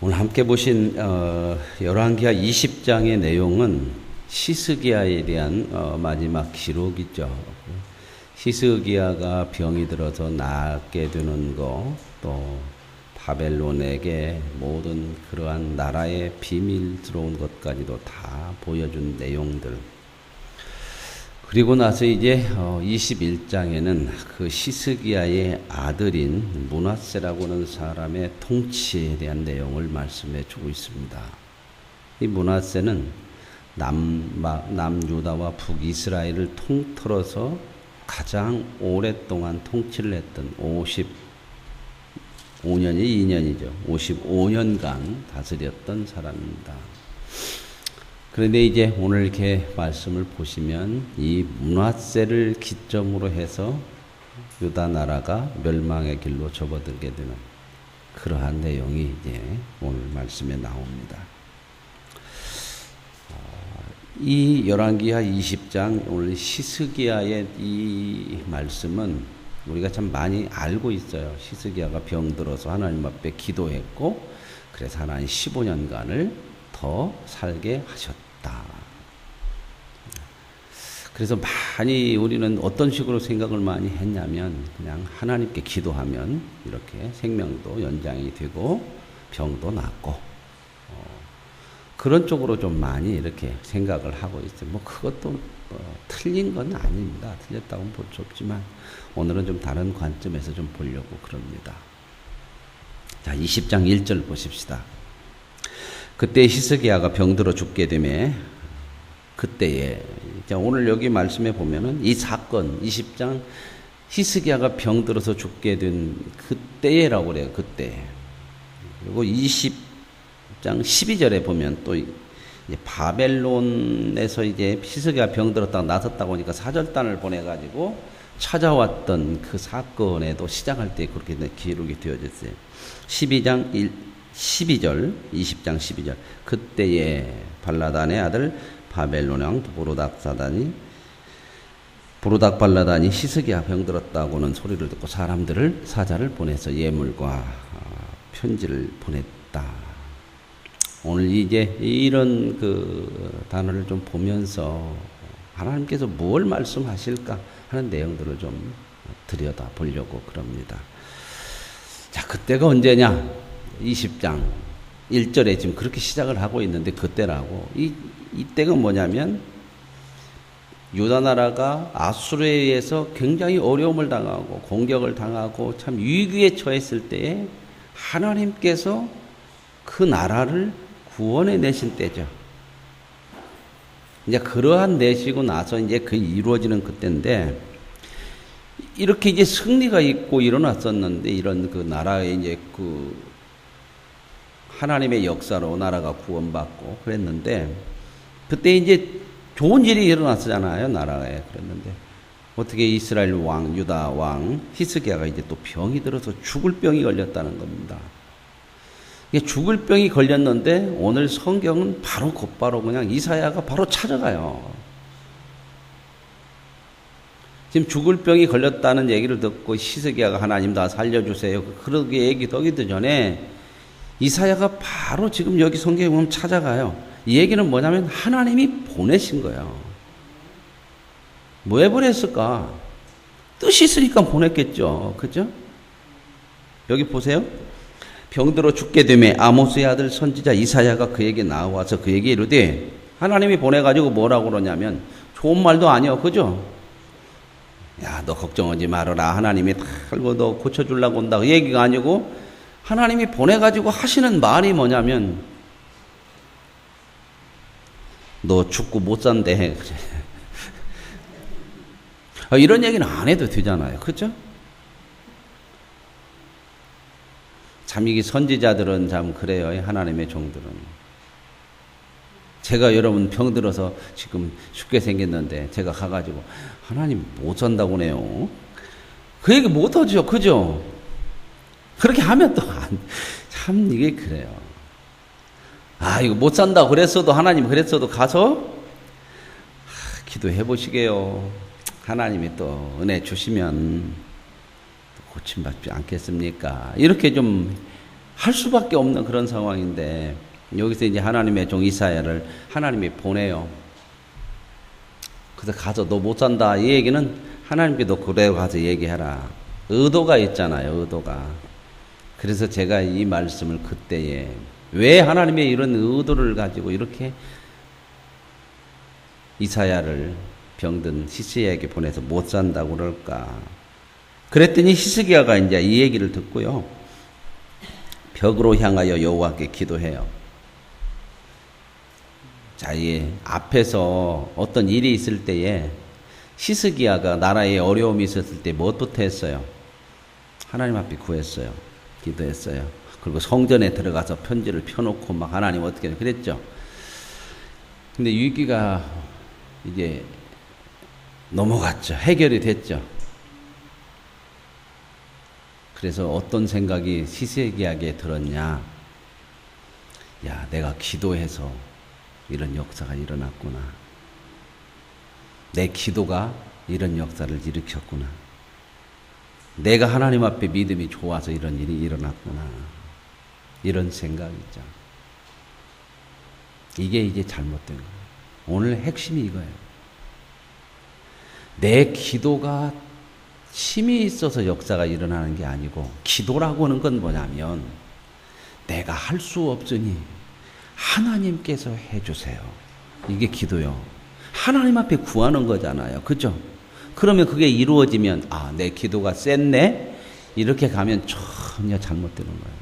오늘 함께 보신 열왕기하 20장의 내용은 히스기야에 대한 마지막 기록이죠. 히스기야가 병이 들어서 낫게 되는 거, 또 바벨론에게 모든 그러한 나라의 비밀스러운 것까지도 다 보여준 내용들. 그리고 나서 이제 21장에는 그 히스기야의 아들인 므낫세라고 하는 사람의 통치에 대한 내용을 말씀해 주고 있습니다. 이 므낫세는 남유다와 북이스라엘을 통틀어서 가장 오랫동안 통치를 했던 55년이 2년이죠. 55년간 다스렸던 사람입니다. 그런데 이제 오늘 이렇게 말씀을 보시면 이 므낫세를 기점으로 해서 유다 나라가 멸망의 길로 접어들게 되는 그러한 내용이 이제 오늘 말씀에 나옵니다. 이 열왕기하 20장 오늘 히스기야의 이 말씀은 우리가 참 많이 알고 있어요. 히스기야가 병들어서 하나님 앞에 기도했고 그래서 하나님 15년간을 더 살게 하셨다. 그래서 많이 우리는 어떤 식으로 생각을 많이 했냐면 그냥 하나님께 기도하면 이렇게 생명도 연장이 되고 병도 낫고 그런 쪽으로 좀 많이 이렇게 생각을 하고 있어요. 뭐 그것도 틀린 건 아닙니다. 틀렸다고는 볼 수 없지만 오늘은 좀 다른 관점에서 좀 보려고 그럽니다. 자, 20장 1절 보십시다. 그때 히스기야가 병들어 죽게 되매 그때에 오늘 여기 말씀에 보면은 이 사건 20장 히스기야가 병들어서 죽게 된 그때라고 그래요. 그때. 그리고 20장 12절에 보면 또 이제 바벨론에서 이제 히스기야 병들었다가 나섰다고 하니까 사절단을 보내가지고 찾아왔던 그 사건에도 시작할 때 그렇게 기록이 되어졌어요. 12장 12절, 20장 12절. 그때에 발라단의 아들 바벨론 왕 부르닥 발라단이 히스기야 병들었다고는 소리를 듣고 사람들을 사자를 보내서 예물과 편지를 보냈다. 오늘 이제 이런 그 단어를 좀 보면서 하나님께서 무엇을 말씀하실까 하는 내용들을 좀 들여다 보려고 그럽니다. 자, 그때가 언제냐? 20장 1절에 지금 그렇게 시작을 하고 있는데 그때라고. 이때가 뭐냐면 유다 나라가 아수르에 의해서 굉장히 어려움을 당하고 공격을 당하고 참 위기에 처했을 때에 하나님께서 그 나라를 구원해 내신 때죠. 이제 그러한 내시고 나서 이제 그 이루어지는 그때인데 이렇게 이제 승리가 있고 일어났었는데 이런 그 나라에 이제 그 하나님의 역사로 나라가 구원받고 그랬는데 그때 이제 좋은 일이 일어났잖아요. 나라에. 그랬는데 어떻게 이스라엘 왕, 유다 왕 히스기야가 이제 또 병이 들어서 죽을 병이 걸렸다는 겁니다. 이게 죽을 병이 걸렸는데 오늘 성경은 바로 곧바로 그냥 이사야가 바로 찾아가요. 지금 죽을 병이 걸렸다는 얘기를 듣고 히스기야가 하나님 나 살려주세요. 그렇게 얘기 하기도 전에 이사야가 바로 지금 여기 성경에 보면 찾아가요. 이 얘기는 뭐냐면 하나님이 보내신 거예요. 왜 보냈을까? 뜻이 있으니까 보냈겠죠. 그죠? 여기 보세요. 병들어 죽게 되매 아모스의 아들 선지자 이사야가 그에게 나와서 그에게 이르되 하나님이 보내가지고 뭐라고 그러냐면 좋은 말도 아니요. 그죠? 야, 너 걱정하지 말아라. 하나님이 다 알고 너 고쳐주려고 온다. 그 얘기가 아니고 하나님이 보내가지고 하시는 말이 뭐냐면 너 죽고 못 산대. 이런 얘기는 안 해도 되잖아요. 그죠? 참 이게 선지자들은 참 그래요. 하나님의 종들은. 제가 여러분 병들어서 지금 죽게 생겼는데 제가 가가지고 하나님 못 산다고 네요. 그 얘기 못 하죠. 그죠? 그렇게 하면 또 참 이게 그래요. 아, 이거 못 산다고 그랬어도 하나님 그랬어도 가서 기도해 보시게요. 하나님이 또 은혜 주시면 고침받지 않겠습니까? 이렇게 좀 할 수밖에 없는 그런 상황인데 여기서 이제 하나님의 종 이사야를 하나님이 보내요. 그래서 가서 너 못 산다. 이 얘기는 하나님께 너 그래 가서 얘기해라. 의도가 있잖아요. 의도가. 그래서 제가 이 말씀을 그때에 왜 하나님의 이런 의도를 가지고 이렇게 이사야를 병든 히스기야에게 보내서 못 산다고 그럴까. 그랬더니 히스기야가 이제 이 얘기를 듣고요. 벽으로 향하여 여호와께 기도해요. 자, 이 앞에서 어떤 일이 있을 때에 히스기야가 나라에 어려움이 있었을 때 무엇부터 했어요? 하나님 앞에 구했어요. 기도했어요. 그리고 성전에 들어가서 편지를 펴놓고 막 하나님 어떻게 그랬죠. 근데 위기가 이제 넘어갔죠. 해결이 됐죠. 그래서 어떤 생각이 히스기야에게 들었냐. 야, 내가 기도해서 이런 역사가 일어났구나. 내 기도가 이런 역사를 일으켰구나. 내가 하나님 앞에 믿음이 좋아서 이런 일이 일어났구나. 이런 생각이죠. 이게 이제 잘못된 거예요. 오늘 핵심이 이거예요. 내 기도가 힘이 있어서 역사가 일어나는 게 아니고 기도라고 하는 건 뭐냐면 내가 할 수 없으니 하나님께서 해주세요. 이게 기도요. 하나님 앞에 구하는 거잖아요. 그죠? 그러면 그게 이루어지면 아, 내 기도가 셌네? 이렇게 가면 전혀 잘못되는 거예요.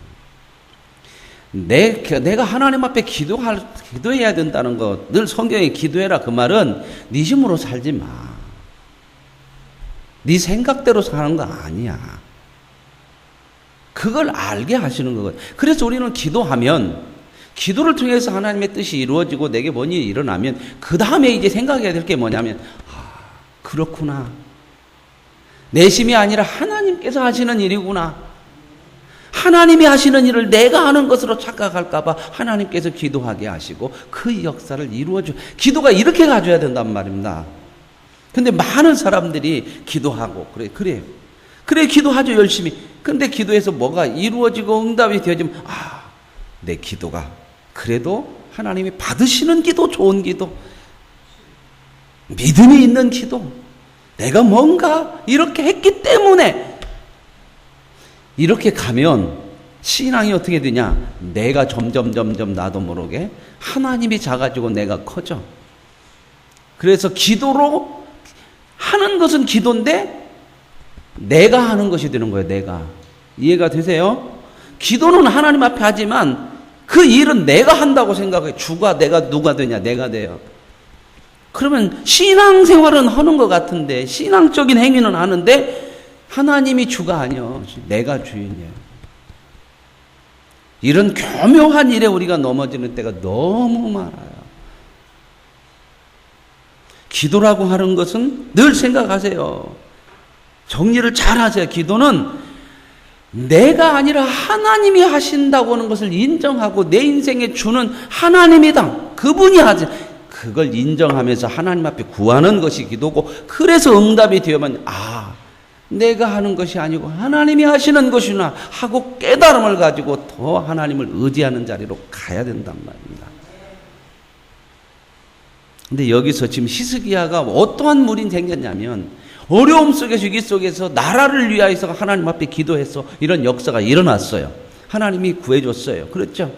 내가 하나님 앞에 기도해야 된다는 거, 늘 성경에 기도해라 그 말은 네 힘으로 살지 마. 네 생각대로 사는 거 아니야. 그걸 알게 하시는 거거든. 그래서 우리는 기도하면 기도를 통해서 하나님의 뜻이 이루어지고 내게 뭔 일이 일어나면 그 다음에 이제 생각해야 될 게 뭐냐면 아, 그렇구나. 내 힘이 아니라 하나님께서 하시는 일이구나. 하나님이 하시는 일을 내가 하는 것으로 착각할까 봐 하나님께서 기도하게 하시고 그 역사를 이루어줘. 기도가 이렇게 가져야 된단 말입니다. 근데 많은 사람들이 기도하고 그래 기도하죠 열심히. 근데 기도해서 뭐가 이루어지고 응답이 되어지면 아, 내 기도가 그래도 하나님이 받으시는 기도, 좋은 기도, 믿음이 있는 기도, 내가 뭔가 이렇게 했기 때문에 이렇게 가면 신앙이 어떻게 되냐? 내가 점점 나도 모르게 하나님이 작아지고 내가 커져. 그래서 기도로 하는 것은 기도인데 내가 하는 것이 되는 거예요. 내가. 이해가 되세요? 기도는 하나님 앞에 하지만 그 일은 내가 한다고 생각해. 주가 내가 누가 되냐? 내가 돼요. 그러면 신앙생활은 하는 것 같은데 신앙적인 행위는 하는데 하나님이 주가 아니요. 내가 주인이에요. 이런 교묘한 일에 우리가 넘어지는 때가 너무 많아요. 기도라고 하는 것은 늘 생각하세요. 정리를 잘 하세요. 기도는 내가 아니라 하나님이 하신다고 하는 것을 인정하고 내 인생에 주는 하나님이다. 그분이 하지. 그걸 인정하면서 하나님 앞에 구하는 것이 기도고 그래서 응답이 되면 아, 내가 하는 것이 아니고 하나님이 하시는 것이구나 하고 깨달음을 가지고 더 하나님을 의지하는 자리로 가야 된단 말입니다. 근데 여기서 지금 히스기야가 어떠한 물이 생겼냐면 어려움 속에서 위기 속에서 나라를 위하여서 하나님 앞에 기도해서 이런 역사가 일어났어요. 하나님이 구해줬어요. 그렇죠?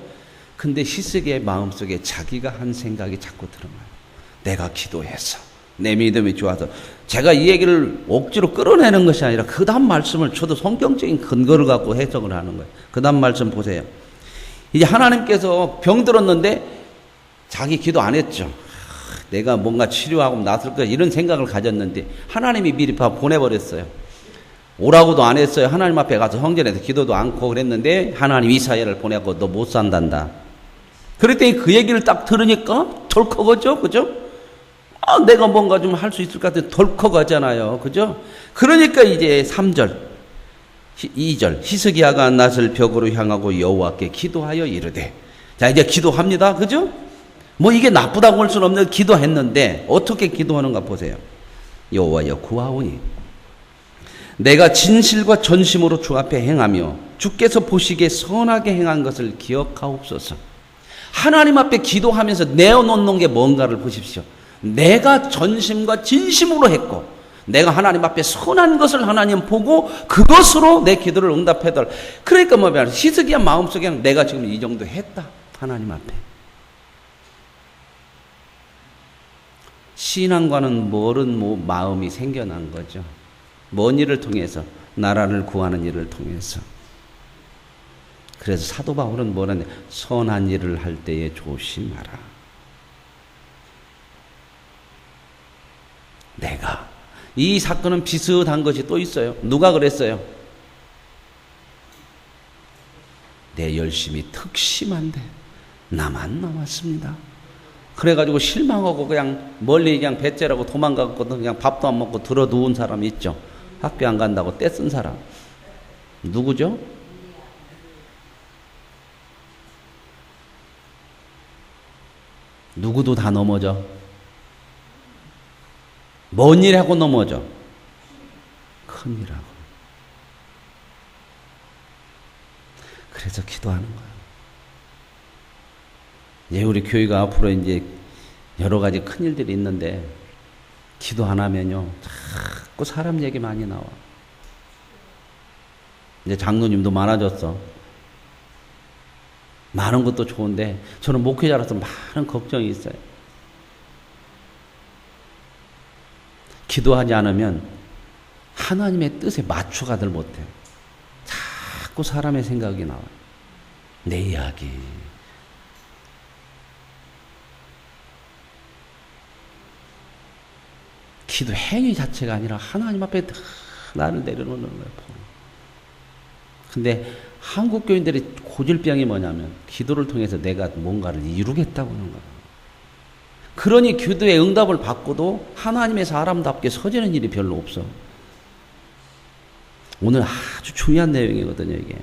근데 히스기야의 마음속에 자기가 한 생각이 자꾸 드러나요. 내가 기도해서 내 믿음이 좋아서 제가 이 얘기를 억지로 끌어내는 것이 아니라 그 다음 말씀을 저도 성경적인 근거를 갖고 해석을 하는 거예요. 그 다음 말씀 보세요. 이제 하나님께서 병들었는데 자기 기도 안 했죠. 내가 뭔가 치료하고 낫을 거야 이런 생각을 가졌는데 하나님이 미리 보내버렸어요. 오라고도 안 했어요. 하나님 앞에 가서 성전에서 기도도 않고 그랬는데 하나님 이사야를 보내고 너 못 산단다. 그랬더니 그 얘기를 딱 들으니까 덜컥하죠. 그죠? 아, 내가 뭔가 좀 할 수 있을 것 같은 덜컥하잖아요. 그죠? 그러니까 이제 3절 2절 히스기야가 낯을 벽으로 향하고 여호와께 기도하여 이르되 자 이제 기도합니다. 그죠? 뭐 이게 나쁘다고 할 수는 없는데 기도했는데 어떻게 기도하는가 보세요. 여호와여 구하오니 내가 진실과 전심으로 주 앞에 행하며 주께서 보시기에 선하게 행한 것을 기억하옵소서. 하나님 앞에 기도하면서 내어놓는 게 뭔가를 보십시오. 내가 전심과 진심으로 했고 내가 하나님 앞에 선한 것을 하나님 보고 그것으로 내 기도를 응답해달. 그러니까 뭐냐, 히스기야 마음속에는 내가 지금 이 정도 했다, 하나님 앞에. 신앙과는 모른 마음이 생겨난 거죠. 뭔 일을 통해서? 나라를 구하는 일을 통해서. 그래서 사도 바울은 뭐라냐, 선한 일을 할 때에 조심하라. 내가 이 사건은 비슷한 것이 또 있어요. 누가 그랬어요? 내 열심이 특심한데 나만 남았습니다. 그래가지고 실망하고 그냥 멀리 그냥 배째라고 도망가고 그냥 밥도 안 먹고 들어 누운 사람 있죠. 학교 안 간다고 떼쓴 사람. 누구죠? 누구도 다 넘어져. 뭔 일하고 넘어져? 큰일하고. 그래서 기도하는 거예요. 이제 우리 교회가 앞으로 이제 여러 가지 큰일들이 있는데 기도 안 하면요 자꾸 사람 얘기 많이 나와. 이제 장로님도 많아졌어. 많은 것도 좋은데 저는 목회자로서 많은 걱정이 있어요. 기도하지 않으면 하나님의 뜻에 맞춰가들 못해요. 자꾸 사람의 생각이 나와요. 내 이야기. 기도 행위 자체가 아니라 하나님 앞에 나를 내려놓는 거예요. 근데 한국 교인들의 고질병이 뭐냐면 기도를 통해서 내가 뭔가를 이루겠다고 하는 거예요. 그러니 기도의 응답을 받고도 하나님의 사람답게 서지는 일이 별로 없어. 오늘 아주 중요한 내용이거든요, 이게.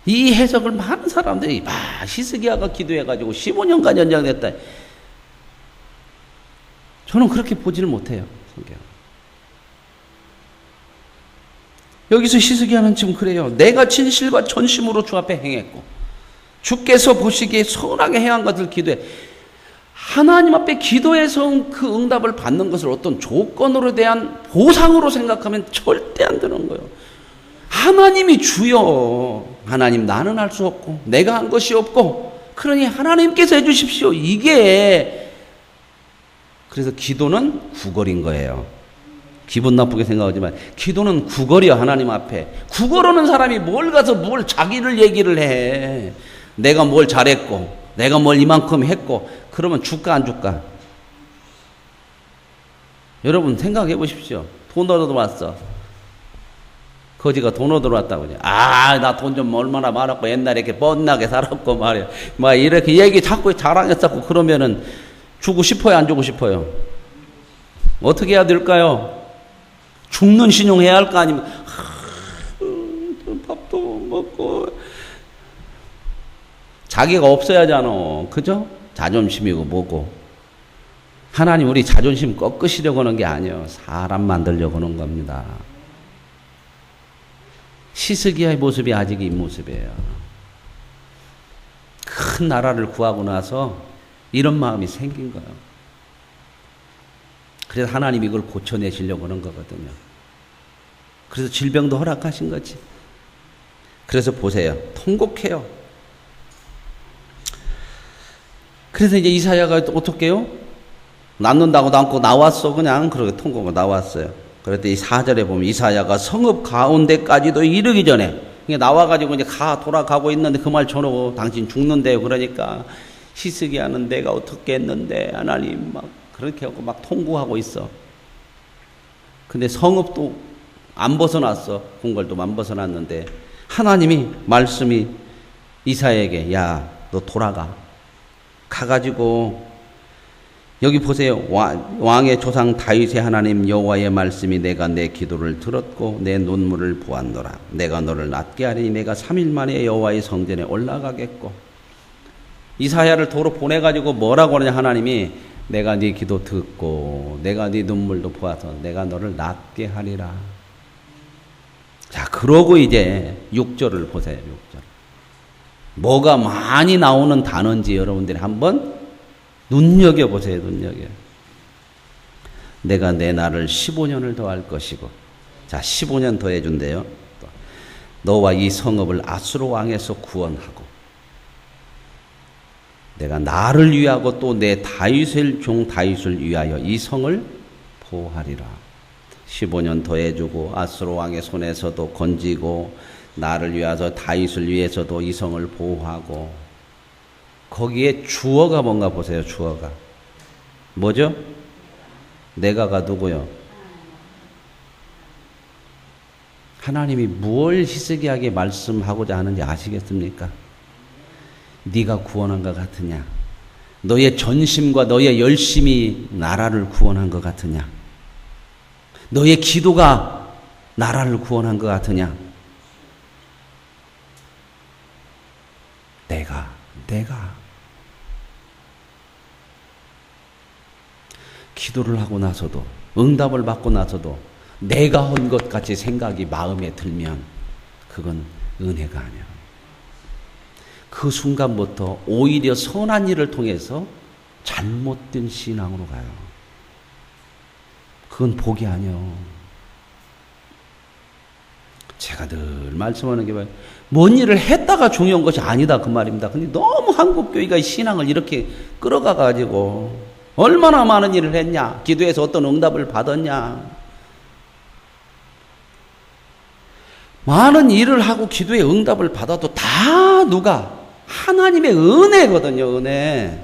이 해석을 많은 사람들이, 히스기야가 기도해가지고 15년간 연장됐다. 저는 그렇게 보지를 못해요, 성경. 여기서 히스기야는 지금 그래요. 내가 진실과 전심으로 주 앞에 행했고, 주께서 보시기에 선하게 행한 것을 기도해. 하나님 앞에 기도해서 그 응답을 받는 것을 어떤 조건으로 대한 보상으로 생각하면 절대 안 되는 거예요. 하나님이 주여. 하나님, 나는 할 수 없고 내가 한 것이 없고 그러니 하나님께서 해주십시오. 이게 그래서 기도는 구걸인 거예요. 기분 나쁘게 생각하지만 기도는 구걸이야. 하나님 앞에 구걸하는 사람이 뭘 가서 뭘 자기를 얘기를 해. 내가 뭘 잘했고 내가 뭘 이만큼 했고 그러면 줄까 안 줄까? 여러분 생각해 보십시오. 돈 얻어 왔어. 거지가 돈 얻어 왔다고. 나 돈 좀 얼마나 많았고 옛날에 이렇게 뻔나게 살았고 말이야. 막 이렇게 얘기 자꾸 자랑했었고 그러면은 주고 싶어요, 안 주고 싶어요? 어떻게 해야 될까요? 죽는 신용 해야 할까? 아니면 밥도 먹고 자기가 없어야잖아. 그죠? 자존심이고 뭐고. 하나님 우리 자존심 꺾으시려고 하는 게 아니에요. 사람 만들려고 하는 겁니다. 히스기야의 모습이 아직 이 모습이에요. 큰 나라를 구하고 나서 이런 마음이 생긴 거예요. 그래서 하나님이 이걸 고쳐내시려고 하는 거거든요. 그래서 질병도 허락하신 거지. 그래서 보세요. 통곡해요. 그래서 이제 이사야가 어떻게 해요? 낳는다고 남고 나왔어. 그냥 그렇게 통곡을 나왔어요. 그랬더니 4절에 보면 이사야가 성읍 가운데까지도 이르기 전에 나와가지고 이제 돌아가고 있는데 그 말 전하고 당신 죽는데요. 그러니까 히스기야는 내가 어떻게 했는데 하나님 막 그렇게 하고 막 통곡하고 있어. 근데 성읍도 안 벗어났어. 궁궐도 안 벗어났는데 하나님이 말씀이 이사야에게 야, 너 돌아가. 가가지고 여기 보세요. 왕의 조상 다윗의 하나님 여호와의 말씀이 내가 내 기도를 들었고 내 눈물을 보았노라. 내가 너를 낫게 하리니 내가 3일 만에 여호와의 성전에 올라가겠고. 이사야를 도로 보내가지고 뭐라고 하느냐. 하나님이 내가 네 기도 듣고 내가 네 눈물도 보아서 내가 너를 낫게 하리라. 자, 그러고 이제 6절을 보세요. 6절. 뭐가 많이 나오는 단어인지 여러분들이 한번 눈여겨보세요. 내가 내 날을 15년을 더할 것이고, 자, 15년 더해준대요. 너와 이 성읍을 아수르 왕에서 구원하고, 내가 나를 위하고 또 내 다윗의 종 다윗을 위하여 이 성을 보호하리라. 15년 더해주고 아수르 왕의 손에서도 건지고 나를 위하여 다윗을 위해서도 이 성을 보호하고. 거기에 주어가 뭔가 보세요. 주어가 뭐죠? 내가가 누구요? 하나님이 무엇을 희석하게 말씀하고자 하는지 아시겠습니까? 네가 구원한 것 같으냐? 너의 전심과 너의 열심이 나라를 구원한 것 같으냐? 너의 기도가 나라를 구원한 것 같으냐? 내가 기도를 하고 나서도, 응답을 받고 나서도 내가 한 것 같이 생각이 마음에 들면 그건 은혜가 아니야. 그 순간부터 오히려 선한 일을 통해서 잘못된 신앙으로 가요. 그건 복이 아니요. 제가 늘 말씀하는 게 뭐예요? 뭔 일을 했다가 중요한 것이 아니다 그 말입니다. 근데 너무 한국교회가 신앙을 이렇게 끌어가가지고 얼마나 많은 일을 했냐, 기도해서 어떤 응답을 받았냐, 많은 일을 하고 기도에 응답을 받아도 다 누가? 하나님의 은혜거든요. 은혜.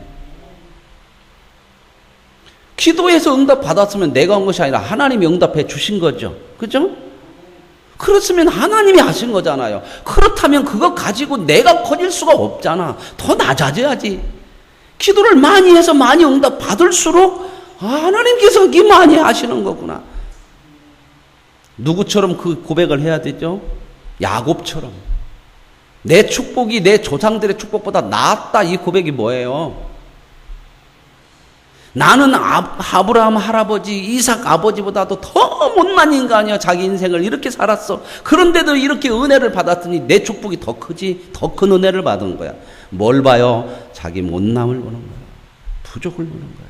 기도해서 응답 받았으면 내가 온 것이 아니라 하나님이 응답해 주신 거죠. 그죠? 그렇으면 하나님이 하신 거잖아요. 그렇다면 그거 가지고 내가 커질 수가 없잖아. 더 낮아져야지. 기도를 많이 해서 많이 응답 받을수록 하나님께서 이 많이 하시는 거구나. 누구처럼 그 고백을 해야 되죠? 야곱처럼. 내 축복이 내 조상들의 축복보다 낫다. 이 고백이 뭐예요? 나는 아브라함 할아버지, 이삭 아버지보다도 더 못난 인간이야. 자기 인생을 이렇게 살았어. 그런데도 이렇게 은혜를 받았더니 내 축복이 더 크지. 더 큰 은혜를 받은 거야. 뭘 봐요? 자기 못남을 보는 거야. 부족을 보는 거야.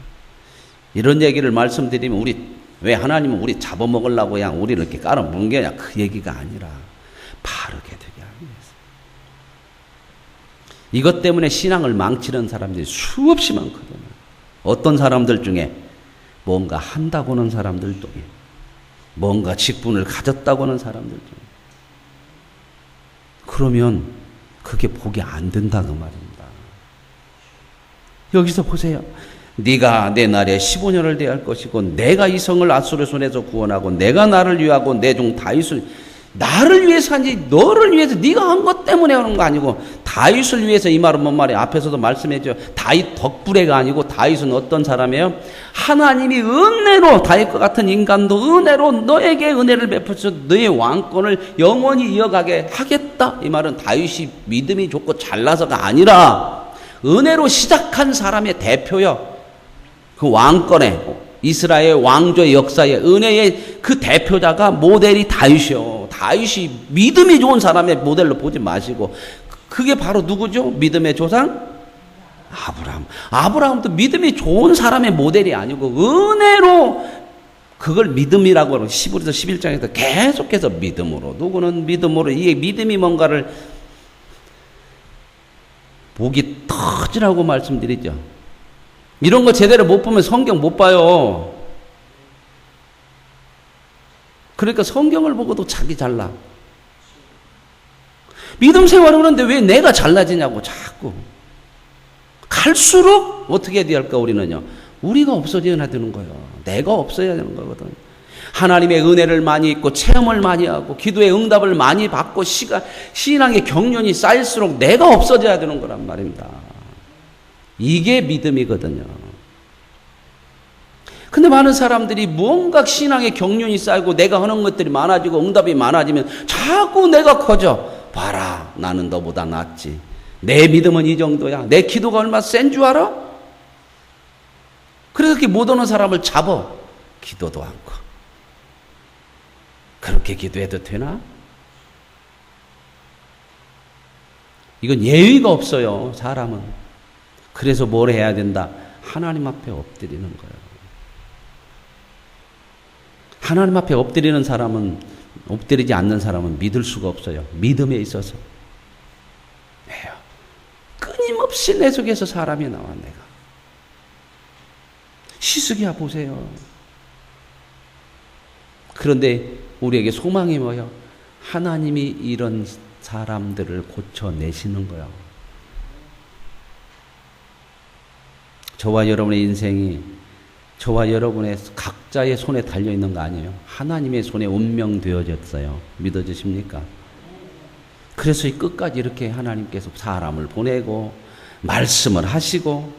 이런 얘기를 말씀드리면 왜 하나님은 우리 잡아먹으려고 그냥 우리를 이렇게 깔아먹은 게 아니라 그 얘기가 아니라 바르게 되게 하기 위해서. 이것 때문에 신앙을 망치는 사람들이 수없이 많거든요. 어떤 사람들 중에 뭔가 한다고 하는 사람들 중에, 뭔가 직분을 가졌다고 하는 사람들 중에, 그러면 그게 복이 안 된다 그 말입니다. 여기서 보세요. 네가 내 날에 15년을 대할 것이고 내가 이 성을 아수르 손에서 구원하고 내가 나를 위하고 내 종 다윗을, 나를 위해서 한지 너를 위해서 네가 한 것 때문에 하는 거 아니고, 다윗을 위해서. 이 말은 뭔 말이에요? 앞에서도 말씀했죠. 다윗 덕분에가 아니고 다윗은 어떤 사람이에요? 하나님이 은혜로, 다윗과 같은 인간도 은혜로 너에게 은혜를 베풀어서 너의 왕권을 영원히 이어가게 하겠다. 이 말은 다윗이 믿음이 좋고 잘나서가 아니라 은혜로 시작한 사람의 대표요. 그 왕권의, 이스라엘 왕조의 역사의 은혜의 그 대표자가 모델이 다윗이요. 다윗이 믿음이 좋은 사람의 모델로 보지 마시고, 그게 바로 누구죠? 믿음의 조상? 아브라함. 아브라함도 믿음이 좋은 사람의 모델이 아니고 은혜로 그걸 믿음이라고 하는 10에서 11장에서 계속해서 믿음으로, 누구는 믿음으로, 이게 믿음이 뭔가를 목이 터지라고 말씀드리죠. 이런 거 제대로 못 보면 성경 못 봐요. 그러니까 성경을 보고도 자기 잘나. 믿음 생활을 하는데 왜 내가 잘나지냐고 자꾸. 갈수록 어떻게 해야 할까 우리는요. 우리가 없어져야 되는 거예요. 내가 없어야 되는 거거든. 하나님의 은혜를 많이 있고 체험을 많이 하고 기도의 응답을 많이 받고 신앙의 경륜이 쌓일수록 내가 없어져야 되는 거란 말입니다. 이게 믿음이거든요. 근데 많은 사람들이 뭔가 신앙의 경륜이 쌓이고 내가 하는 것들이 많아지고 응답이 많아지면 자꾸 내가 커져. 봐라, 나는 너보다 낫지. 내 믿음은 이 정도야. 내 기도가 얼마나 센 줄 알아? 그래서 이렇게 못 오는 사람을 잡아. 기도도 않고. 그렇게 기도해도 되나? 이건 예의가 없어요, 사람은. 그래서 뭘 해야 된다? 하나님 앞에 엎드리는 거예요. 하나님 앞에 엎드리지 않는 사람은 믿을 수가 없어요. 믿음에 있어서. 왜요? 끊임없이 내 속에서 사람이 나와, 내가. 히스기야 보세요. 그런데 우리에게 소망이 뭐예요? 하나님이 이런 사람들을 고쳐내시는 거예요. 저와 여러분의 인생이 저와 여러분의 각자의 손에 달려있는 거 아니에요? 하나님의 손에 운명되어졌어요. 믿어지십니까? 그래서 이 끝까지 이렇게 하나님께서 사람을 보내고 말씀을 하시고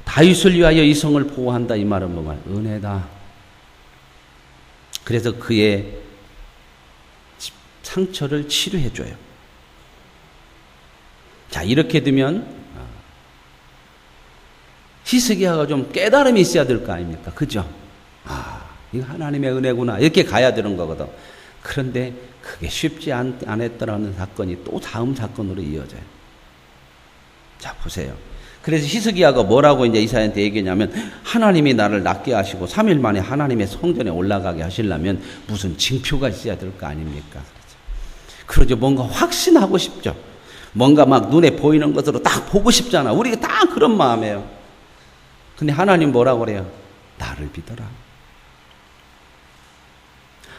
다윗을 위하여 이 성을 보호한다, 이 말은 뭐가 은혜다. 그래서 그의 상처를 치료해줘요. 자, 이렇게 되면 히스기야가 좀 깨달음이 있어야 될 거 아닙니까? 그죠? 이거 하나님의 은혜구나. 이렇게 가야 되는 거거든. 그런데 그게 쉽지 않았더라는 사건이 또 다음 사건으로 이어져요. 자, 보세요. 그래서 히스기야가 뭐라고 이제 이사야한테 얘기했냐면, 하나님이 나를 낫게 하시고 3일 만에 하나님의 성전에 올라가게 하시려면 무슨 징표가 있어야 될 거 아닙니까? 그러죠. 뭔가 확신하고 싶죠. 뭔가 막 눈에 보이는 것으로 딱 보고 싶잖아. 우리가 다 그런 마음이에요. 근데 하나님 뭐라고 그래요? 나를 믿어라.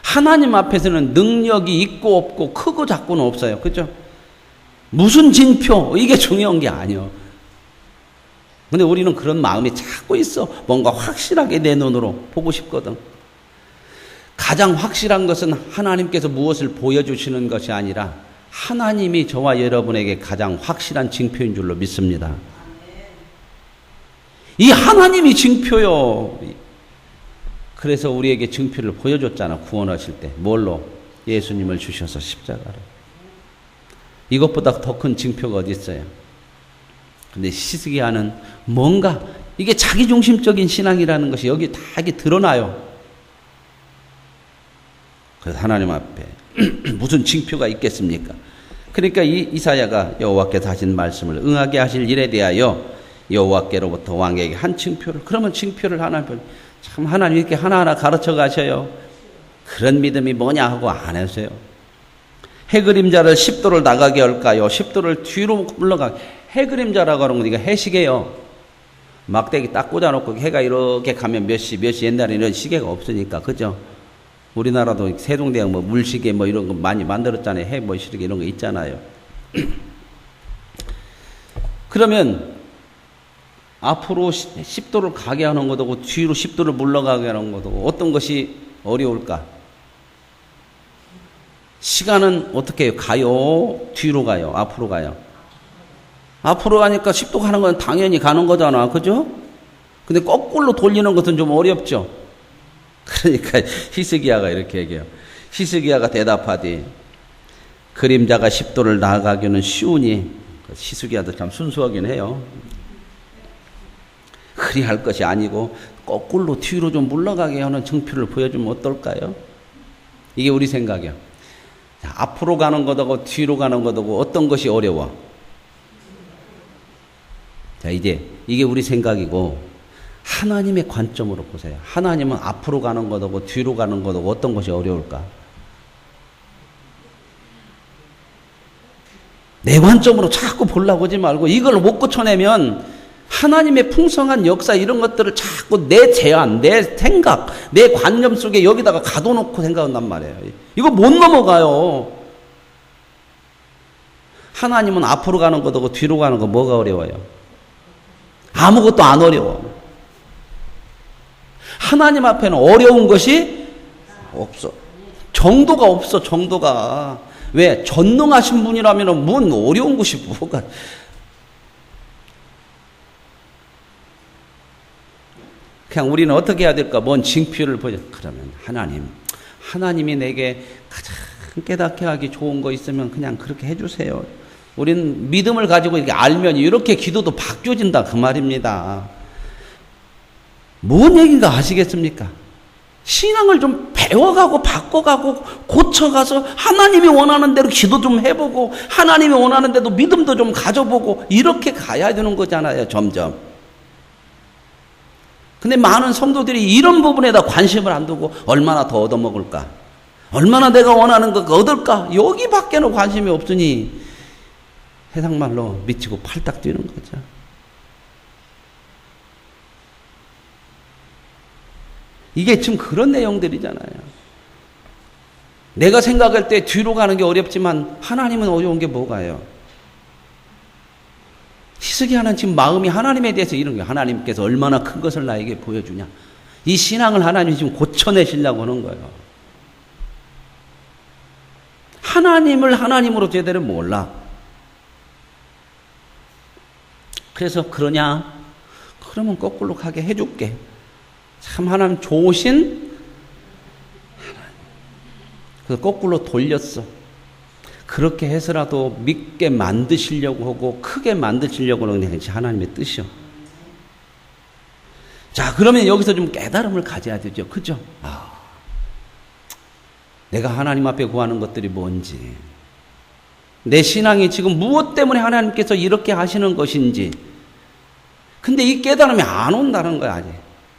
하나님 앞에서는 능력이 있고 없고 크고 작고는 없어요. 그죠? 무슨 징표, 이게 중요한 게 아니에요. 근데 우리는 그런 마음이 자꾸 있어. 뭔가 확실하게 내 눈으로 보고 싶거든. 가장 확실한 것은 하나님께서 무엇을 보여주시는 것이 아니라 하나님이 저와 여러분에게 가장 확실한 징표인 줄로 믿습니다. 이 하나님이 징표요. 그래서 우리에게 징표를 보여줬잖아, 구원하실 때. 뭘로? 예수님을 주셔서 십자가로. 이것보다 더 큰 징표가 어디 있어요? 근데 히스기야는 뭔가, 이게 자기중심적인 신앙이라는 것이 여기 다 이게 드러나요. 그래서 하나님 앞에 무슨 징표가 있겠습니까? 그러니까 이사야가 여호와께서 하신 말씀을 응하게 하실 일에 대하여 여호와께로부터 왕에게 한 징표를, 그러면 징표를 참 하나님 이렇게 하나하나 가르쳐 가셔요. 그런 믿음이 뭐냐 하고 안 했어요. 해 그림자를 10도를 나가게 할까요? 10도를 뒤로 물러가게. 해 그림자라고 하는 건 이거 해시계요. 막대기 딱 꽂아놓고 해가 이렇게 가면 몇 시 옛날에 이런 시계가 없으니까, 그죠? 우리나라도 세종대왕 뭐 물시계 뭐 이런 거 많이 만들었잖아요. 해 뭐 시계 이런 거 있잖아요. 그러면 앞으로 10도를 가게 하는 것도 뒤로 10도를 물러가게 하는 것도 어떤 것이 어려울까? 시간은 어떻게 해요? 가요? 뒤로 가요? 앞으로 가요? 앞으로 가니까 10도 가는 건 당연히 가는 거잖아. 그죠? 근데 거꾸로 돌리는 것은 좀 어렵죠? 그러니까 히스기야가 이렇게 얘기해요. 히스기야가 대답하되 그림자가 10도를 나아가기는 쉬우니, 히스기야도 참 순수하긴 해요. 그리할 것이 아니고 거꾸로 뒤로 좀 물러가게 하는 징표를 보여주면 어떨까요? 이게 우리 생각이야. 자, 앞으로 가는 것하고 뒤로 가는 것하고 어떤 것이 어려워? 자, 이제 이게 우리 생각이고 하나님의 관점으로 보세요. 하나님은 앞으로 가는 것하고 뒤로 가는 것하고 어떤 것이 어려울까? 내 관점으로 자꾸 보려고 하지 말고 이걸 못 고쳐내면 하나님의 풍성한 역사 이런 것들을 자꾸 내 제안, 내 생각, 내 관념 속에 여기다가 가둬놓고 생각한단 말이에요. 이거 못 넘어가요. 하나님은 앞으로 가는 것하고 뒤로 가는 거 뭐가 어려워요? 아무것도 안 어려워. 하나님 앞에는 어려운 것이 없어. 정도가 없어, 정도가. 왜? 전능하신 분이라면 뭔 어려운 것이 뭐가. 그냥 우리는 어떻게 해야 될까? 뭔 징표를 보여. 그러면 하나님이 내게 가장 깨닫게 하기 좋은 거 있으면 그냥 그렇게 해주세요. 우리는 믿음을 가지고 이렇게 알면 이렇게 기도도 바뀌어진다 그 말입니다. 뭔 얘기인가 아시겠습니까? 신앙을 좀 배워가고 바꿔가고 고쳐가서 하나님이 원하는 대로 기도 좀 해보고 하나님이 원하는 대로 믿음도 좀 가져보고 이렇게 가야 되는 거잖아요, 점점. 근데 많은 성도들이 이런 부분에다 관심을 안 두고 얼마나 더 얻어먹을까? 얼마나 내가 원하는 거 얻을까? 여기밖에는 관심이 없으니 세상말로 미치고 팔딱 뛰는 거죠. 이게 지금 그런 내용들이잖아요. 내가 생각할 때 뒤로 가는 게 어렵지만 하나님은 어려운 게 뭐가요? 히스기야는 지금 마음이 하나님에 대해서 이런 거예요. 하나님께서 얼마나 큰 것을 나에게 보여주냐. 이 신앙을 하나님이 지금 고쳐내시려고 하는 거예요. 하나님을 하나님으로 제대로 몰라. 그래서 그러냐? 그러면 거꾸로 가게 해줄게. 참 하나님 좋으신 하나님. 그래서 거꾸로 돌렸어. 그렇게 해서라도 믿게 만드시려고 하고 크게 만드시려고 하는 게 하나님의 뜻이요. 자, 그러면 여기서 좀 깨달음을 가져야 되죠. 그죠? 내가 하나님 앞에 구하는 것들이 뭔지, 내 신앙이 지금 무엇 때문에 하나님께서 이렇게 하시는 것인지. 근데 이 깨달음이 안 온다는 거야, 아직.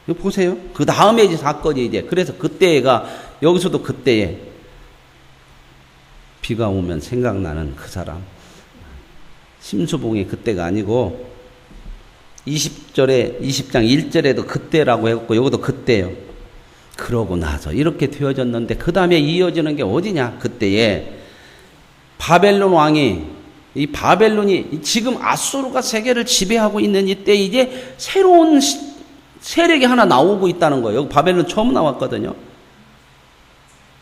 이거 보세요. 그 다음에 이제 사건이 이제, 그래서 그때가, 여기서도 그때에 비가 오면 생각나는 그 사람. 심수봉이 그때가 아니고 20장 1절에도 그때라고 했고 여기도 그때요. 그러고 나서 이렇게 되어졌는데 그 다음에 이어지는 게 어디냐? 그때에 바벨론 왕이, 이 바벨론이 지금 아수르가 세계를 지배하고 있는 이때 이제 새로운 세력이 하나 나오고 있다는 거예요. 여기 바벨론 처음 나왔거든요.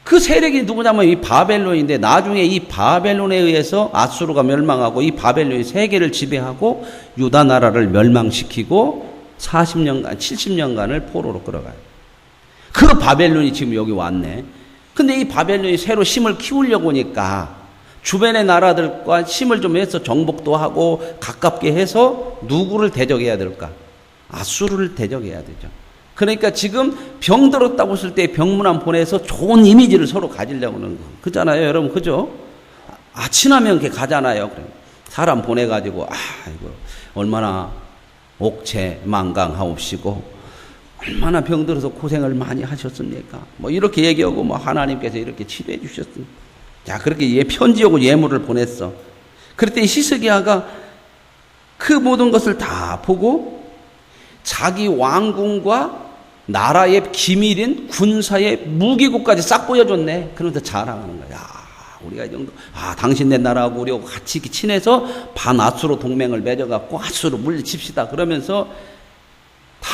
그 세력이 누구냐면 이 바벨론인데 나중에 이 바벨론에 의해서 아수르가 멸망하고 이 바벨론이 세계를 지배하고 유다 나라를 멸망시키고 40년간, 70년간을 포로로 끌어가요. 그 바벨론이 지금 여기 왔네. 근데 이 바벨론이 새로 힘을 키우려고 하니까 주변의 나라들과 힘을 좀 해서 정복도 하고 가깝게 해서 누구를 대적해야 될까? 아수르를 대적해야 되죠. 그러니까 지금 병들었다고 했을 때 병문안 보내서 좋은 이미지를 서로 가지려고 하는 거. 그잖아요, 여러분. 그죠? 친하면 이렇게 가잖아요. 그래. 사람 보내가지고, 이거 얼마나 옥체 망강하옵시고, 얼마나 병들어서 고생을 많이 하셨습니까? 뭐 이렇게 얘기하고, 뭐 하나님께서 이렇게 치료해 주셨습니다. 자, 그렇게 편지하고 예물을 보냈어. 그랬더니 히스기야가 그 모든 것을 다 보고 자기 왕궁과 나라의 기밀인 군사의 무기고까지 싹 보여줬네. 그러면서 자랑하는 거야. 우리가 이 정도, 당신네 나라하고 우리하고 같이 친해서 반아수르 동맹을 맺어갖고 아수르 물리칩시다. 그러면서 다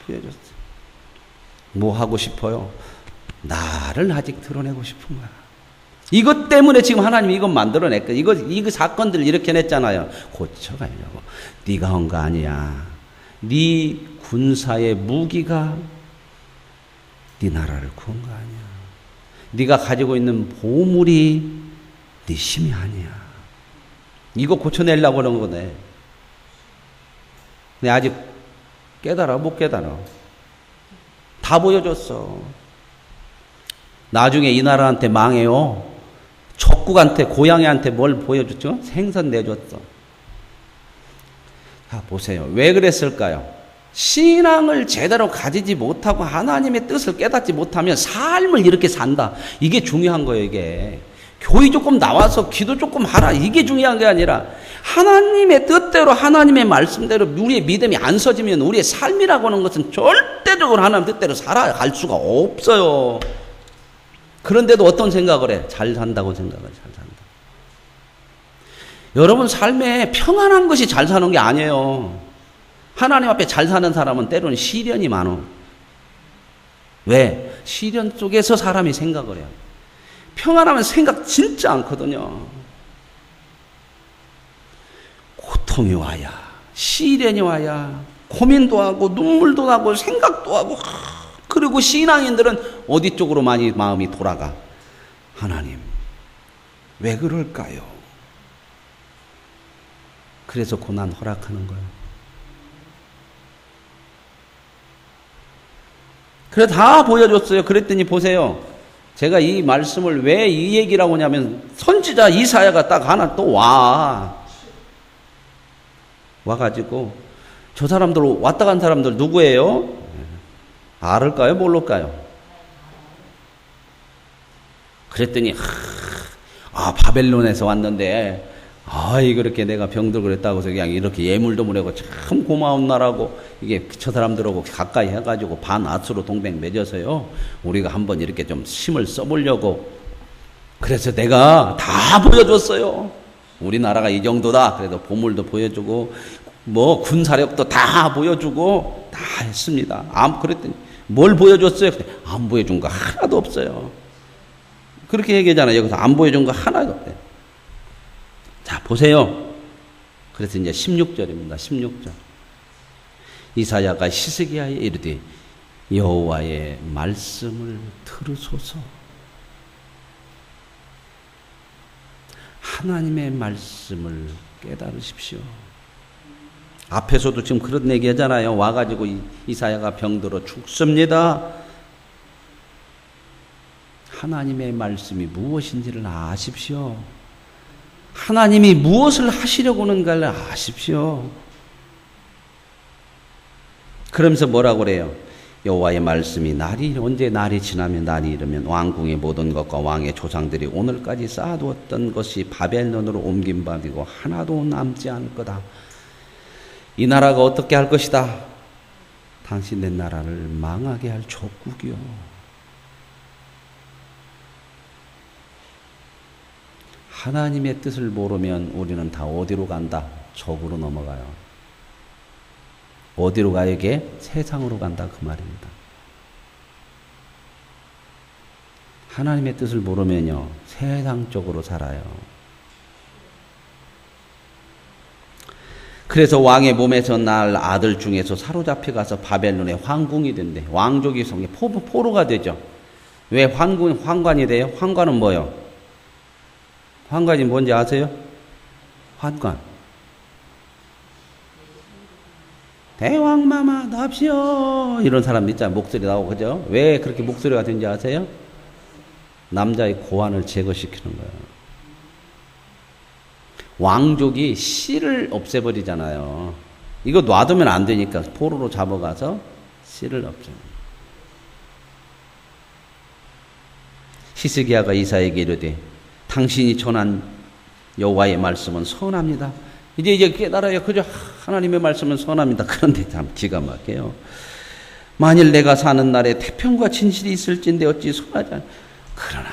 보여줬어. 뭐 하고 싶어요? 나를 아직 드러내고 싶은 거야. 이것 때문에 지금 하나님이 이것 만들어냈거든. 이거 사건들 이렇게 냈잖아요. 고쳐가려고. 네가 한 거 아니야. 네 군사의 무기가 네 나라를 구한 거 아니야. 네가 가지고 있는 보물이 네 힘이 아니야. 이거 고쳐내려고 그런 거네. 근데 아직 깨달아 못 깨달아. 다 보여줬어. 나중에 이 나라한테 망해요. 적국한테, 고양이한테 뭘 보여줬죠? 생선 내줬어. 자, 보세요. 왜 그랬을까요? 신앙을 제대로 가지지 못하고 하나님의 뜻을 깨닫지 못하면 삶을 이렇게 산다. 이게 중요한 거예요, 이게. 교회 조금 나와서 기도 조금 하라. 이게 중요한 게 아니라 하나님의 뜻대로 하나님의 말씀대로 우리의 믿음이 안 서지면 우리의 삶이라고 하는 것은 절대적으로 하나님 뜻대로 살아갈 수가 없어요. 그런데도 어떤 생각을 해? 잘 산다고 생각을 해. 잘 산다. 여러분 삶에 평안한 것이 잘 사는 게 아니에요. 하나님 앞에 잘 사는 사람은 때로는 시련이 많어. 왜? 시련 속에서 사람이 생각을 해요. 평안하면 생각 진짜 않거든요. 고통이 와야, 시련이 와야, 고민도 하고 눈물도 나고 생각도 하고. 그리고 신앙인들은 어디 쪽으로 많이 마음이 돌아가? 하나님, 왜 그럴까요? 그래서 고난 허락하는 거예요. 그래 다 보여줬어요. 그랬더니 보세요. 제가 이 말씀을 왜 이 얘기라고 하냐면 선지자 이사야가 딱 하나 또 와가지고 저 사람들 왔다 간 사람들 누구예요? 알을까요? 모를까요? 그랬더니 바벨론에서 왔는데 그렇게 내가 병들고 그랬다고 해서 그냥 이렇게 예물도 보내고 참 고마운 나라고 이게 저 사람들하고 가까이 해가지고 반아수로 동맹 맺어서요 우리가 한번 이렇게 좀 힘을 써보려고 그래서 내가 다 보여줬어요. 우리나라가 이 정도다. 그래도 보물도 보여주고 뭐 군사력도 다 보여주고 다 했습니다. 그랬더니 뭘 보여줬어요? 안 보여준 거 하나도 없어요. 그렇게 얘기하잖아요. 여기서 안 보여준 거 하나도 없대요. 자, 보세요. 그래서 이제 16절입니다. 16절. 이사야가 히스기야에 이르되 여호와의 말씀을 들으소서. 하나님의 말씀을 깨달으십시오. 앞에서도 지금 그런 얘기 하잖아요. 와가지고 이사야가 병들어 죽습니다. 하나님의 말씀이 무엇인지를 아십시오. 하나님이 무엇을 하시려고 하는가를 아십시오. 그러면서 뭐라고 그래요? 여호와의 말씀이 언제 날이 지나면 날이 이르면 왕궁의 모든 것과 왕의 조상들이 오늘까지 쌓아두었던 것이 바벨론으로 옮긴 밤이고 하나도 남지 않을 거다. 이 나라가 어떻게 할 것이다? 당신네 나라를 망하게 할 족국이요. 하나님의 뜻을 모르면 우리는 다 어디로 간다? 적으로 넘어가요. 어디로 가요? 이게 세상으로 간다 그 말입니다. 하나님의 뜻을 모르면요 세상 쪽으로 살아요. 그래서 왕의 몸에서 날 아들 중에서 사로잡혀 가서 바벨론의 황궁이 된대. 왕족이 성에 포로가 되죠. 왜 황관이 돼요? 황관은 뭐요? 황관이 뭔지 아세요? 환관. 대왕마마 납시오 이런 사람 있잖아요. 목소리 나오고 그죠? 왜 그렇게 목소리가 되는지 아세요? 남자의 고환을 제거시키는 거예요. 왕족이 씨를 없애버리잖아요. 이거 놔두면 안 되니까 포로로 잡아가서 씨를 없애요. 히스기야가 이사야에게 이르되 당신이 전한 여호와의 말씀은 선합니다. 이제 깨달아요. 그죠? 하나님의 말씀은 선합니다. 그런데 참 기가 막혀요. 만일 내가 사는 날에 태평과 진실이 있을진데 어찌 선하지 않. 그러나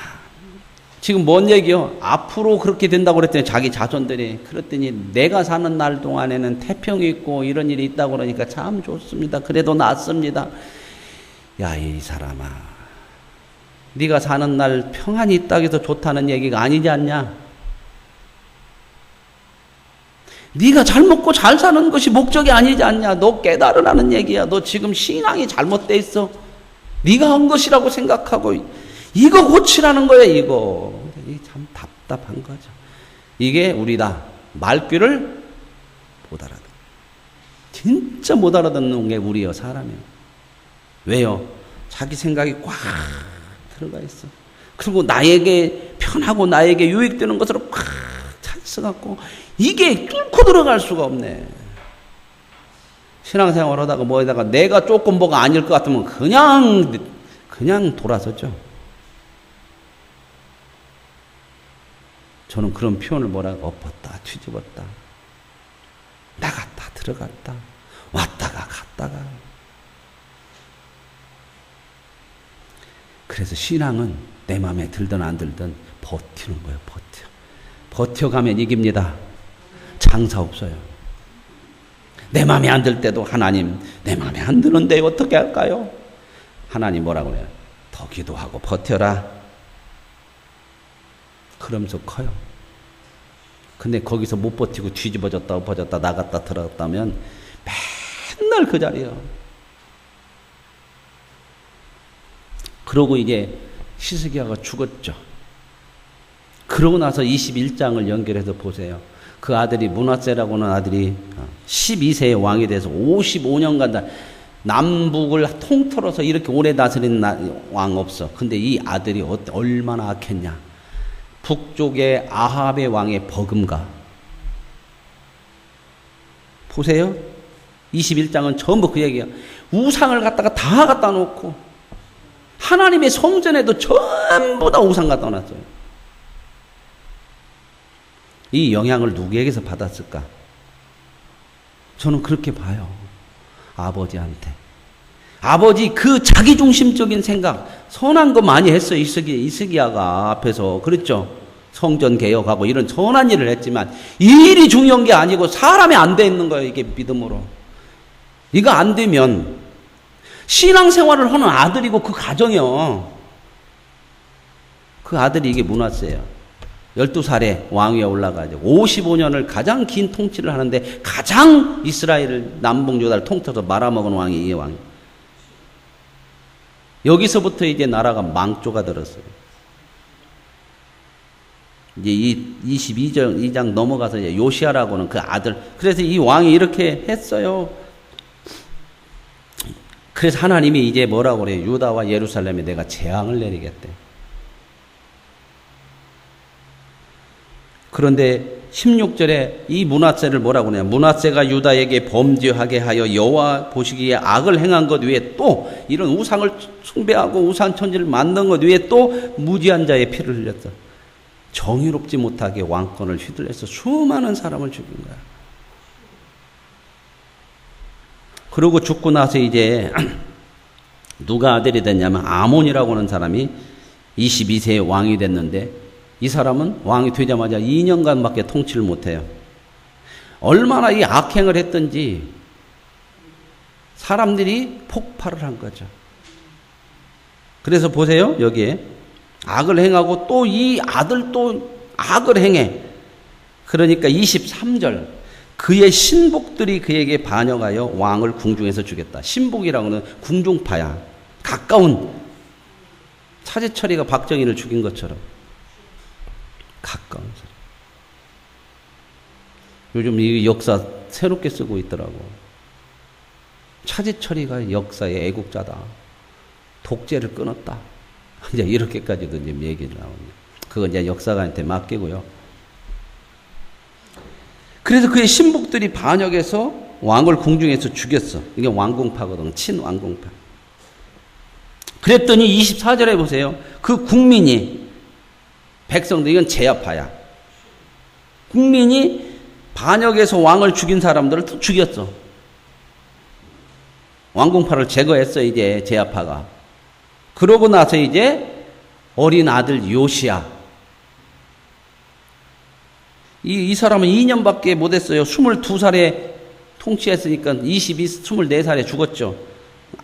지금 뭔 얘기요? 앞으로 그렇게 된다고 그랬더니 자기 자손들이 그랬더니 내가 사는 날 동안에는 태평이 있고 이런 일이 있다고 그러니까 참 좋습니다. 그래도 낫습니다. 야, 이 사람아, 네가 사는 날 평안이 있다고 해서 좋다는 얘기가 아니지 않냐? 네가 잘 먹고 잘 사는 것이 목적이 아니지 않냐? 너 깨달으라는 얘기야. 너 지금 신앙이 잘못돼 있어. 네가 한 것이라고 생각하고 이거 고치라는 거야. 이거 참 답답한 거죠. 이게 우리다. 말귀를 못 알아듣는, 진짜 못 알아듣는 게 우리요, 사람이에요. 왜요? 자기 생각이 꽉 들어가 있어. 그리고 나에게 편하고 나에게 유익되는 것으로 꽉 차 있어갖고 이게 뚫고 들어갈 수가 없네. 신앙생활 하다가 뭐에다가 내가 조금 뭐가 아닐 것 같으면 그냥 돌아서죠. 저는 그런 표현을 뭐라고 엎었다 뒤집었다 나갔다 들어갔다 왔다가 갔다가. 그래서 신앙은 내 마음에 들든 안 들든 버티는 거예요. 버텨가면 이깁니다. 장사 없어요. 내 마음에 안 들 때도 하나님 내 마음에 안 드는데 어떻게 할까요? 하나님 뭐라고 그래요? 더 기도하고 버텨라. 그러면서 커요. 근데 거기서 못 버티고 뒤집어졌다 엎어졌다 나갔다 들어갔다면 맨날 그 자리예요. 그러고 이제 히스기야가 죽었죠. 그러고 나서 21장을 연결해서 보세요. 그 아들이 므낫세라고 하는 아들이 12세의 왕이 돼서 55년간 남북을 통틀어서 이렇게 오래 다스린 왕 없어. 근데 이 아들이 얼마나 악했냐. 북쪽의 아합의 왕의 버금가. 보세요. 21장은 전부 그 얘기야. 우상을 갖다가 다 갖다 놓고 하나님의 성전에도 전부 다 우상 갖다 놨어요. 이 영향을 누구에게서 받았을까? 저는 그렇게 봐요. 아버지한테. 아버지 그 자기중심적인 생각, 선한 거 많이 했어요. 이스기야가 앞에서. 그랬죠. 성전 개혁하고 이런 선한 일을 했지만 이 일이 중요한 게 아니고 사람이 안 돼 있는 거예요. 이게 믿음으로. 이거 안 되면 신앙생활을 하는 아들이고 그 가정이요. 그 아들이 이게 문화세예요. 12살에 왕위에 올라가죠. 55년을 가장 긴 통치를 하는데 가장 이스라엘을 남북유다를 통틀어서 말아먹은 왕이 이 왕. 여기서부터 이제 나라가 망조가 들었어요. 이제 이 22장 넘어가서 이제 요시아라고는 그 아들. 그래서 이 왕이 이렇게 했어요. 그래서 하나님이 이제 뭐라고 그래요? 유다와 예루살렘에 내가 재앙을 내리겠대. 그런데 16절에 이 므낫세를 뭐라고 하냐? 므낫세가 유다에게 범죄하게 하여 여호와 보시기에 악을 행한 것 외에 또 이런 우상을 숭배하고 우상 천지를 만든 것 외에 또 무지한 자의 피를 흘렸다. 정의롭지 못하게 왕권을 휘둘려서 수많은 사람을 죽인 거야. 그러고 죽고 나서 이제 누가 아들이 됐냐면 아몬이라고 하는 사람이 22세에 왕이 됐는데 이 사람은 왕이 되자마자 2년간밖에 통치를 못해요. 얼마나 이 악행을 했든지 사람들이 폭발을 한 거죠. 그래서 보세요. 여기에 악을 행하고 또 이 아들도 악을 행해. 그러니까 23절 그의 신복들이 그에게 반역하여 왕을 궁중에서 죽였다. 신복이라고는 궁중파야. 가까운 차제철이가 박정희를 죽인 것처럼 가까운 사람. 요즘 이 역사 새롭게 쓰고 있더라고. 차제철이가 역사의 애국자다. 독재를 끊었다. 이제 이렇게까지도 이제 얘기를 나옵니다. 그건 이제 역사가한테 맡기고요. 그래서 그의 신복들이 반역해서 왕을 궁중에서 죽였어. 이게 왕궁파거든. 친왕궁파. 그랬더니 24절에 보세요. 그 국민이 백성들 이건 제야파야. 국민이 반역해서 왕을 죽인 사람들을 또 죽였어. 왕궁파를 제거했어. 이제 제야파가. 그러고 나서 이제 어린 아들 요시야. 이 사람은 2년밖에 못했어요. 22살에 통치했으니까 24살에 죽었죠.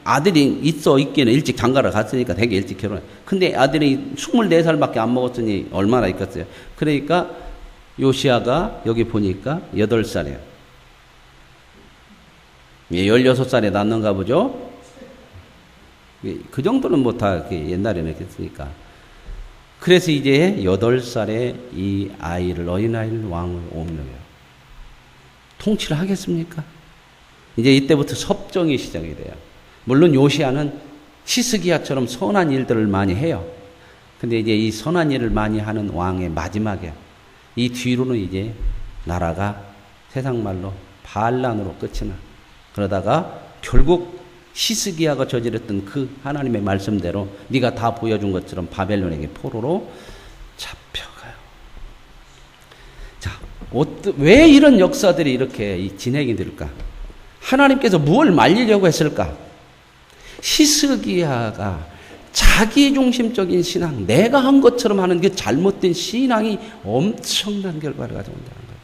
아들이 있기는 일찍 장가를 갔으니까 되게 일찍 결혼해. 근데 아들이 24살밖에 안 먹었으니 얼마나 있겠어요. 그러니까 요시야가 여기 보니까 8살이에요. 16살에 낳는가 보죠. 그 정도는 뭐 다 옛날에는 했으니까. 그래서 이제 8살에 이 아이를, 어린아이를 왕을 옮겨요. 통치를 하겠습니까? 이제 이때부터 섭정이 시작이 돼요. 물론 요시야는 히스기야처럼 선한 일들을 많이 해요. 근데 이제 이 선한 일을 많이 하는 왕의 마지막에 이 뒤로는 이제 나라가 세상 말로 반란으로 끝이 나. 그러다가 결국 히스기야가 저질렀던 그 하나님의 말씀대로 네가 다 보여준 것처럼 바벨론에게 포로로 잡혀가요. 자, 왜 이런 역사들이 이렇게 진행이 될까? 하나님께서 무엇을 말리려고 했을까? 히스기야가 자기중심적인 신앙, 내가 한 것처럼 하는 그 잘못된 신앙이 엄청난 결과를 가져온다는 거예요.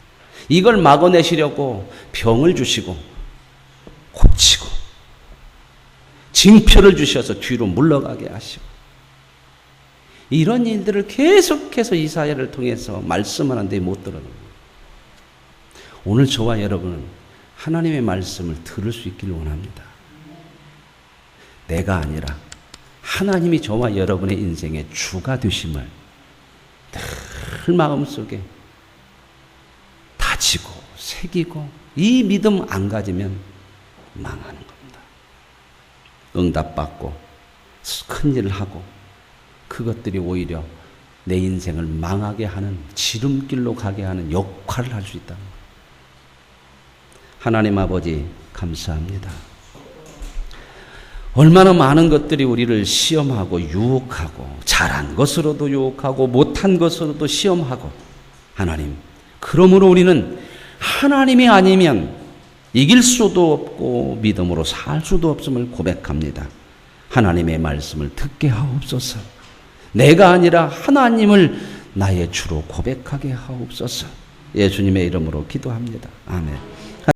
이걸 막아내시려고 병을 주시고 고치고 징표를 주셔서 뒤로 물러가게 하시고 이런 일들을 계속해서 이사야를 통해서 말씀하는데 못 들어요. 오늘 저와 여러분은 하나님의 말씀을 들을 수 있기를 원합니다. 내가 아니라 하나님이 저와 여러분의 인생의 주가 되심을 늘 마음속에 다지고 새기고 이 믿음 안 가지면 망하는 겁니다. 응답받고 큰일을 하고 그것들이 오히려 내 인생을 망하게 하는 지름길로 가게 하는 역할을 할 수 있다는 거예요. 하나님 아버지 감사합니다. 얼마나 많은 것들이 우리를 시험하고 유혹하고 잘한 것으로도 유혹하고 못한 것으로도 시험하고 하나님 그러므로 우리는 하나님이 아니면 이길 수도 없고 믿음으로 살 수도 없음을 고백합니다. 하나님의 말씀을 듣게 하옵소서. 내가 아니라 하나님을 나의 주로 고백하게 하옵소서. 예수님의 이름으로 기도합니다. 아멘.